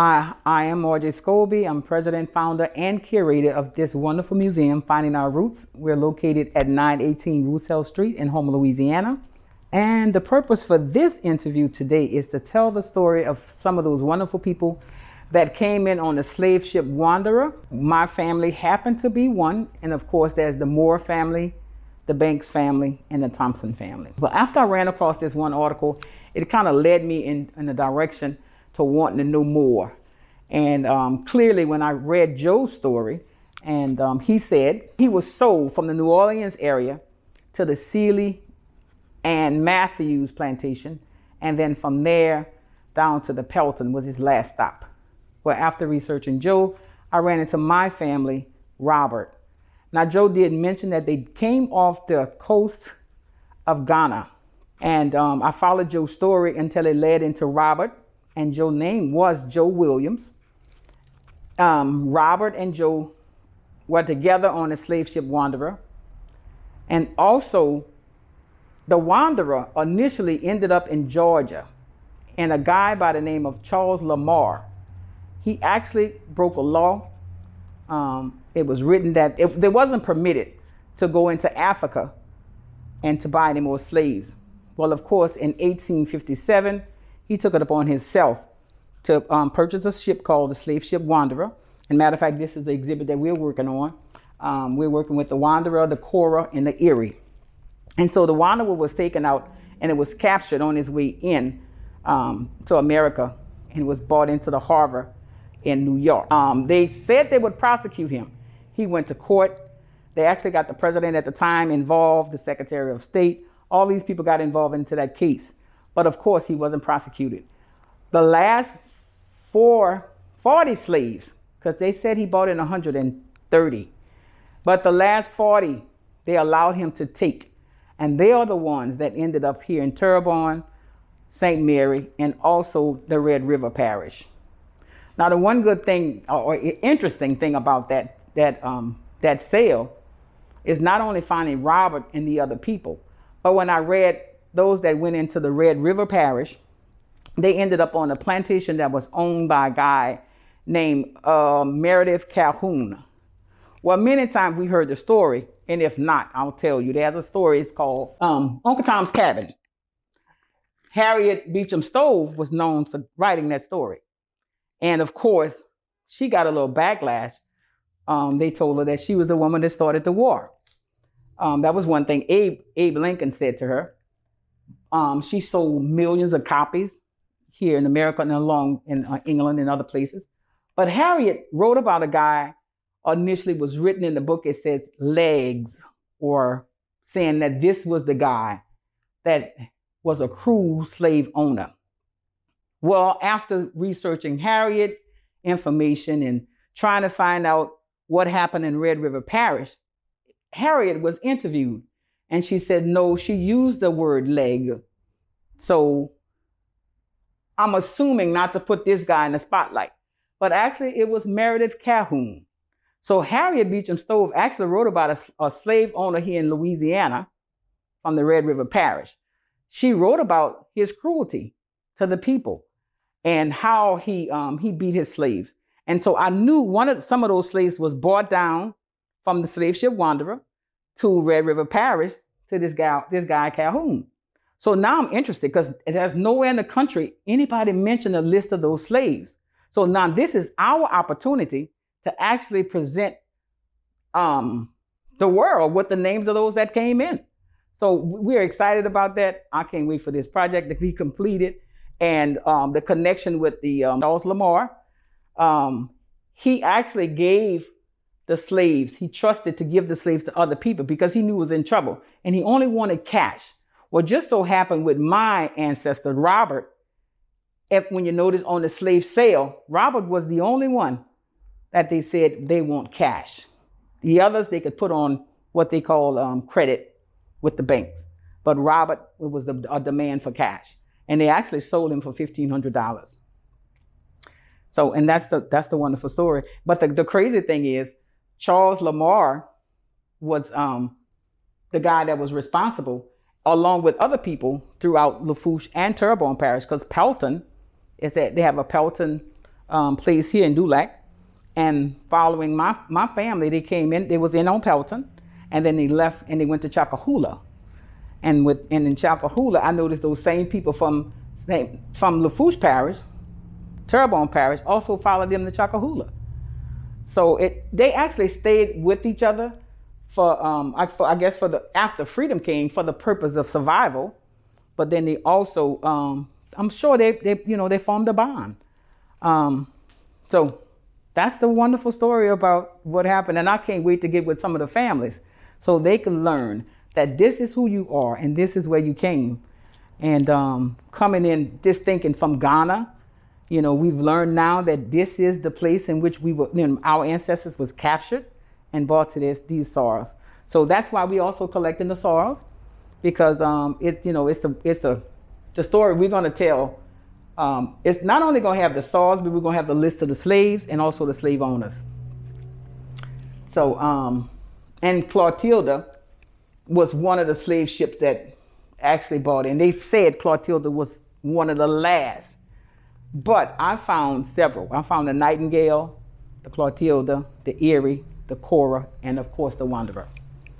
I am Margie Scoby. I'm president, founder, and curator of this wonderful museum, Finding Our Roots. We're located at 918 Roosevelt Street in Houma, Louisiana. And the purpose for this interview today is to tell the story of some of those wonderful people that came in on the slave ship Wanderer. My family happened to be one. And of course, there's the Moore family, the Banks family, and the Thompson family. But after I ran across this one article, it kind of led me in a direction to wanting to know more. And clearly when I read Joe's story, and he said he was sold from the New Orleans area to the Sealy and Matthews plantation, and then from there down to the Pelton was his last stop. Well, after researching Joe, I ran into my family, Robert. Now, Joe did mention that they came off the coast of Ghana. And I followed Joe's story until it led into Robert. And Joe's name was Joe Williams. Robert and Joe were together on the slave ship Wanderer. And also, the Wanderer initially ended up in Georgia. And a guy by the name of Charles Lamar, he actually broke a law. It was written that they wasn't permitted to go into Africa and to buy any more slaves. Well, of course, in 1857, he took it upon himself to purchase a ship called the slave ship Wanderer. And matter of fact, this is the exhibit that we're working on. We're working with the Wanderer, the Cora, and the Erie. And so the Wanderer was taken out and it was captured on its way in to America, and was brought into the harbor in New York. They said they would prosecute him. He went to court. They actually got the president at the time involved, the Secretary of State. All these people got involved into that case. But of course, he wasn't prosecuted. The last 40 slaves, because they said he bought in 130, but the last 40, they allowed him to take. And they are the ones that ended up here in Terrebonne, St. Mary, and also the Red River Parish. Now, the one good thing or interesting thing about that sale is not only finding Robert and the other people, but when I read those that went into the Red River Parish, they ended up on a plantation that was owned by a guy named Meredith Calhoun. Well, many times we heard the story, and if not, I'll tell you. There's a story, it's called Uncle Tom's Cabin. Harriet Beecham Stowe was known for writing that story. And of course, she got a little backlash. They told her that she was the woman that started the war. That was one thing Abe Lincoln said to her. She sold millions of copies here in America and along in England and other places. But Harriet wrote about a guy, initially was written in the book, it says legs, or saying that this was the guy that was a cruel slave owner. Well, after researching Harriet information and trying to find out what happened in Red River Parish, Harriet was interviewed, and she said, no, she used the word leg. So I'm assuming not to put this guy in the spotlight, but actually it was Meredith Calhoun. So Harriet Beecham Stowe actually wrote about a slave owner here in Louisiana from the Red River Parish. She wrote about his cruelty to the people and how he beat his slaves. And so I knew some of those slaves was brought down from the slave ship Wanderer to Red River Parish to this guy Calhoun. So now I'm interested because there's nowhere in the country anybody mentioned a list of those slaves. So now this is our opportunity to actually present the world with the names of those that came in. So we're excited about that. I can't wait for this project to be completed. And the connection with the Charles Lamar, he actually gave the slaves, he trusted to give the slaves to other people because he knew he was in trouble. And he only wanted cash. Well, just so happened with my ancestor, Robert, when you notice on the slave sale, Robert was the only one that they said they want cash. The others, they could put on what they call credit with the banks. But Robert, it was a demand for cash. And they actually sold him for $1,500. So, and that's the wonderful story. But the crazy thing is, Charles Lamar was the guy that was responsible, along with other people throughout Lafourche and Terrebonne Parish, because Pelton is that they have a Pelton place here in Dulac. And following my family, they came in, they was in on Pelton, and then they left and they went to Chakahula. And in Chakahula, I noticed those same people from Lafourche Parish, Terrebonne Parish, also followed them to Chakahula. So they actually stayed with each other I guess after freedom came, for the purpose of survival. But then they also, I'm sure they formed a bond. So that's the wonderful story about what happened. And I can't wait to get with some of the families so they can learn that this is who you are and this is where you came. And coming in, just thinking from Ghana, we've learned now that this is the place in which our ancestors was captured and brought to these soils. So that's why we also collecting the soils, because it's the story we're going to tell. It's not only going to have the soils, but we're going to have the list of the slaves and also the slave owners. So, and Clotilda was one of the slave ships that actually brought in. They said Clotilda was one of the last, but I found several. I found the Nightingale, the Clotilda, the Erie, the Cora, and of course the Wanderer.